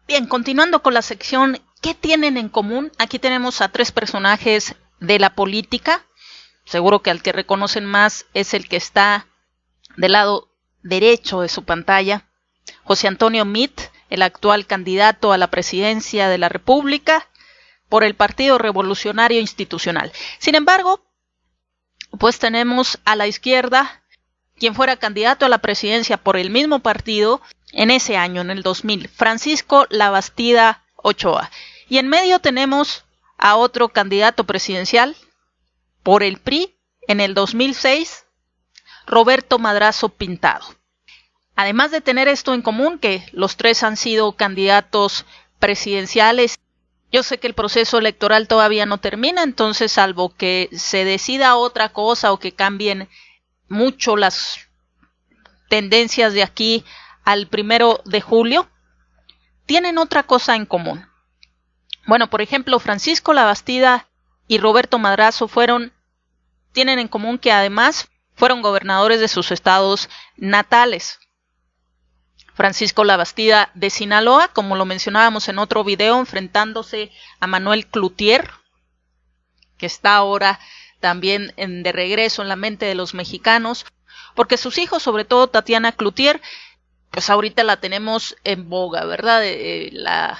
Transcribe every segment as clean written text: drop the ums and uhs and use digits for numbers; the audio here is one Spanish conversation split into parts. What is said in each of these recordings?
Bien, continuando con la sección ¿qué tienen en común? Aquí tenemos a 3 personajes de la política. Seguro que al que reconocen más es el que está del lado derecho de su pantalla. José Antonio Meade, el actual candidato a la presidencia de la República por el Partido Revolucionario Institucional. Sin embargo, pues tenemos a la izquierda quien fuera candidato a la presidencia por el mismo partido en ese año, en el 2000, Francisco Labastida Ochoa. Y en medio tenemos a otro candidato presidencial por el PRI en el 2006, Roberto Madrazo Pintado. Además de tener esto en común, que los 3 han sido candidatos presidenciales, yo sé que el proceso electoral todavía no termina, entonces salvo que se decida otra cosa o que cambien mucho las tendencias de aquí al 1 de julio, tienen otra cosa en común. Bueno, por ejemplo, Francisco Labastida y Roberto Madrazo tienen en común que además fueron gobernadores de sus estados natales. Francisco Labastida de Sinaloa, como lo mencionábamos en otro video, enfrentándose a Manuel Cloutier, que está ahora también de regreso en la mente de los mexicanos, porque sus hijos, sobre todo Tatiana Cloutier, pues ahorita la tenemos en boga, ¿verdad? La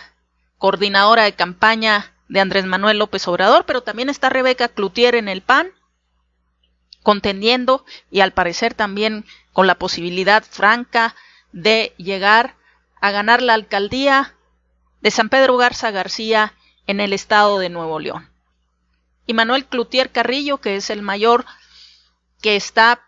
coordinadora de campaña de Andrés Manuel López Obrador, pero también está Rebeca Cloutier en el PAN, contendiendo y al parecer también con la posibilidad franca de llegar a ganar la alcaldía de San Pedro Garza García en el estado de Nuevo León. Y Manuel Cloutier Carrillo, que es el mayor, que está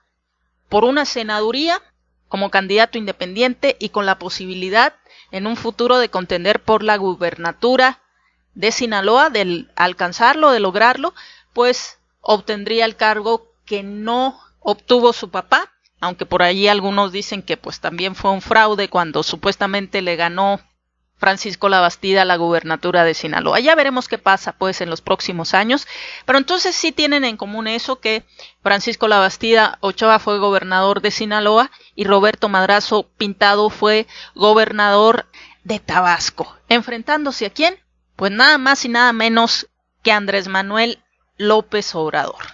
por una senaduría como candidato independiente y con la posibilidad en un futuro de contender por la gubernatura de Sinaloa, de alcanzarlo, de lograrlo, pues obtendría el cargo que no obtuvo su papá, aunque por allí algunos dicen que pues también fue un fraude cuando supuestamente le ganó Francisco Labastida la gubernatura de Sinaloa. Ya veremos qué pasa pues en los próximos años, pero entonces sí tienen en común eso, que Francisco Labastida Ochoa fue gobernador de Sinaloa y Roberto Madrazo Pintado fue gobernador de Tabasco. ¿Enfrentándose a quién? Pues nada más y nada menos que Andrés Manuel López Obrador.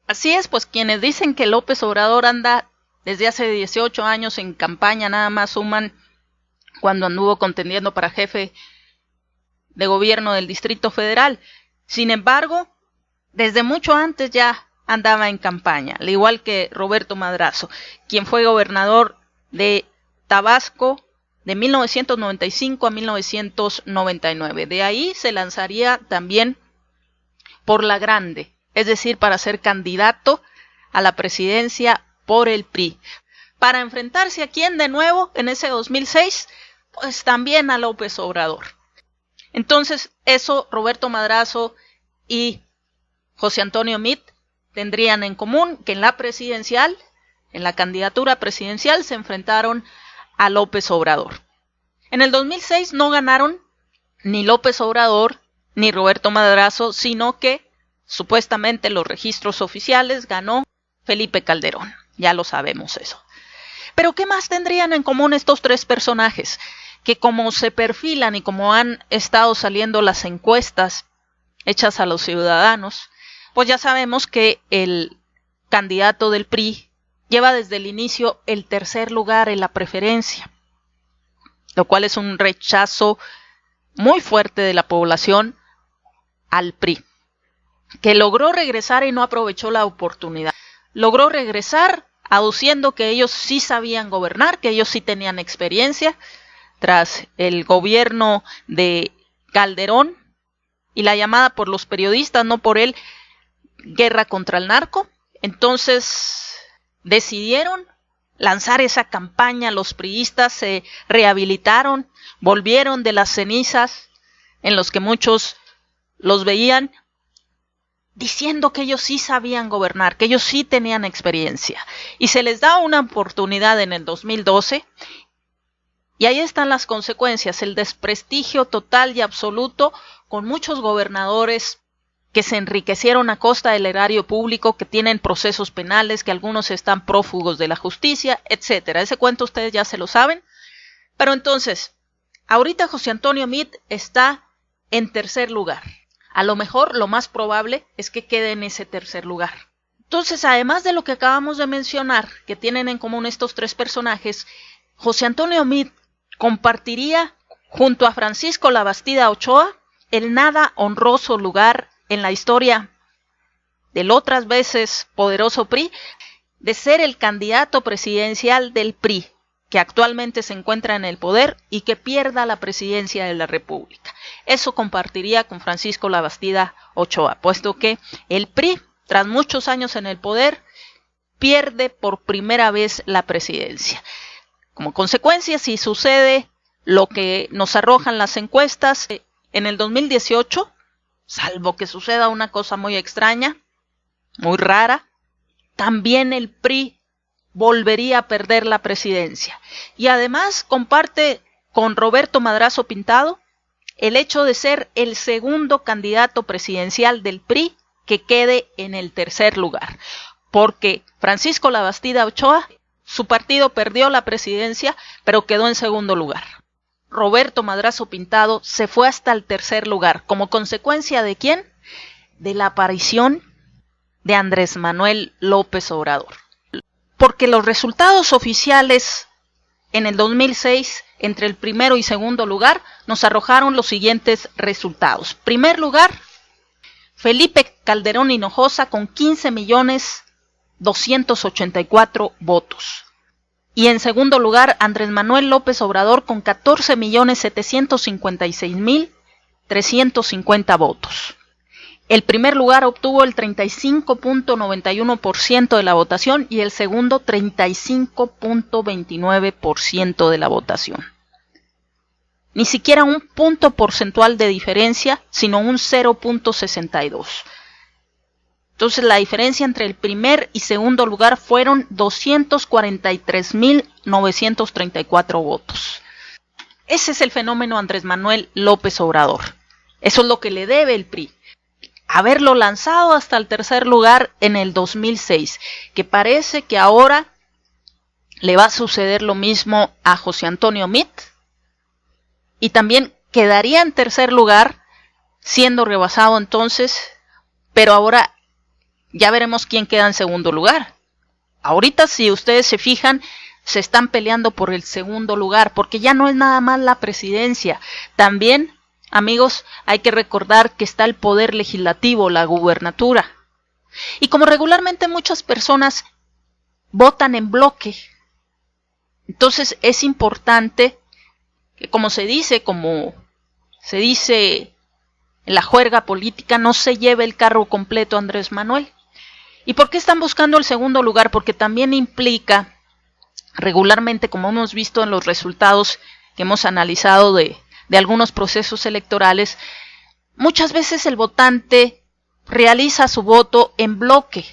Así es, pues quienes dicen que López Obrador anda desde hace 18 años en campaña, nada más suman cuando anduvo contendiendo para jefe de gobierno del Distrito Federal. Sin embargo, desde mucho antes ya andaba en campaña, al igual que Roberto Madrazo, quien fue gobernador de Tabasco de 1995 a 1999. De ahí se lanzaría también por la grande, es decir, para ser candidato a la presidencia por el PRI. Para enfrentarse a quién de nuevo en ese 2006, pues también a López Obrador. Entonces, eso Roberto Madrazo y José Antonio Meade tendrían en común, que en la presidencial, en la candidatura presidencial, se enfrentaron a López Obrador. En el 2006 no ganaron ni López Obrador ni Roberto Madrazo, sino que supuestamente los registros oficiales ganó Felipe Calderón. Ya lo sabemos eso. Pero ¿qué más tendrían en común estos 3 personajes? Que como se perfilan y como han estado saliendo las encuestas hechas a los ciudadanos, pues ya sabemos que el candidato del PRI lleva desde el inicio el 3er lugar en la preferencia, lo cual es un rechazo muy fuerte de la población al PRI, que logró regresar y no aprovechó la oportunidad. Logró regresar aduciendo que ellos sí sabían gobernar, que ellos sí tenían experiencia tras el gobierno de Calderón y la llamada por los periodistas, no por él, guerra contra el narco. Entonces decidieron lanzar esa campaña, los priistas se rehabilitaron, volvieron de las cenizas en los que muchos los veían, diciendo que ellos sí sabían gobernar, que ellos sí tenían experiencia. Y se les da una oportunidad en el 2012 y ahí están las consecuencias, el desprestigio total y absoluto, con muchos gobernadores que se enriquecieron a costa del erario público, que tienen procesos penales, que algunos están prófugos de la justicia, etcétera. Ese cuento ustedes ya se lo saben. Pero entonces, Ahorita José Antonio Meade está en tercer lugar. A lo mejor lo más probable es que quede en ese tercer lugar. Entonces, además de lo que acabamos de mencionar, que tienen en común estos tres personajes, José Antonio Meade compartiría junto a Francisco Labastida Ochoa el nada honroso lugar en la historia del otras veces poderoso PRI de ser el candidato presidencial del PRI, que actualmente se encuentra en el poder y que pierda la presidencia de la República. Eso compartiría con Francisco Labastida Ochoa, puesto que el PRI, tras muchos años en el poder, pierde por primera vez la presidencia. Como consecuencia, si sucede lo que nos arrojan las encuestas, en el 2018, salvo que suceda una cosa muy extraña, muy rara, también el PRI volvería a perder la presidencia. Y además comparte con Roberto Madrazo Pintado el hecho de ser el segundo candidato presidencial del PRI que quede en el tercer lugar. Porque Francisco Labastida Ochoa, su partido perdió la presidencia, pero quedó en segundo lugar. Roberto Madrazo Pintado se fue hasta el tercer lugar. ¿Como consecuencia de quién? De la aparición de Andrés Manuel López Obrador. Porque los resultados oficiales en el 2006, entre el primero y segundo lugar, nos arrojaron los siguientes resultados. Primer lugar, Felipe Calderón Hinojosa con 15.284.000 votos. Y en segundo lugar, Andrés Manuel López Obrador con 14.756.350 votos. El primer lugar obtuvo el 35.91% de la votación y el segundo 35.29% de la votación. Ni siquiera un punto porcentual de diferencia, sino un 0.62. Entonces la diferencia entre el primer y segundo lugar fueron 243.934 votos. Ese es el fenómeno Andrés Manuel López Obrador. Eso es lo que le debe el PRI. Haberlo lanzado hasta el tercer lugar en el 2006, que parece que ahora le va a suceder lo mismo a José Antonio Meade, y también quedaría en tercer lugar, siendo rebasado entonces, pero ahora ya veremos quién queda en segundo lugar. Ahorita, si ustedes se fijan, se están peleando por el segundo lugar, porque ya no es nada más la presidencia. También, amigos, hay que recordar que está el poder legislativo, la gubernatura. Y como regularmente muchas personas votan en bloque, entonces es importante que, como se dice en la juerga política, no se lleve el carro completo Andrés Manuel. ¿Y por qué están buscando el segundo lugar? Porque también implica, regularmente, como hemos visto en los resultados que hemos analizado de algunos procesos electorales, muchas veces el votante realiza su voto en bloque.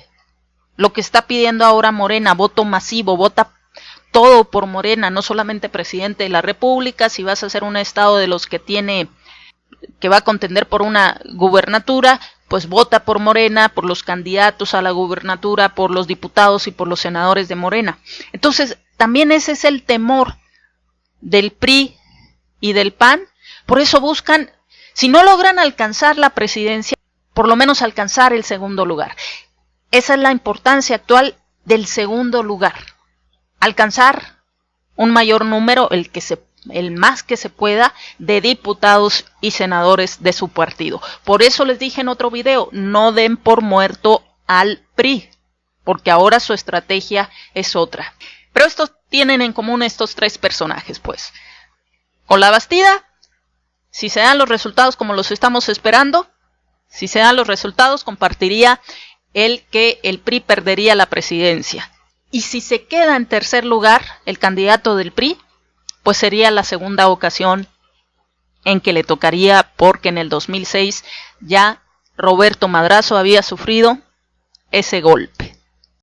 Lo que está pidiendo ahora Morena, voto masivo, vota todo por Morena, no solamente presidente de la República. Si vas a ser un estado de los que va a contender por una gubernatura, pues vota por Morena, por los candidatos a la gubernatura, por los diputados y por los senadores de Morena. Entonces, también ese es el temor del PRI y del PAN. Por eso buscan, si no logran alcanzar la presidencia, por lo menos alcanzar el segundo lugar. Esa es la importancia actual del segundo lugar. Alcanzar un mayor número, el más que se pueda, de diputados y senadores de su partido. Por eso les dije en otro video, no den por muerto al PRI, porque ahora su estrategia es otra. Pero estos tienen en común estos tres personajes, pues. Con Labastida, si se dan los resultados como los estamos esperando, si se dan los resultados, compartiría que el PRI perdería la presidencia. Y si se queda en tercer lugar el candidato del PRI, pues sería la segunda ocasión en que le tocaría, porque en el 2006 ya Roberto Madrazo había sufrido ese golpe.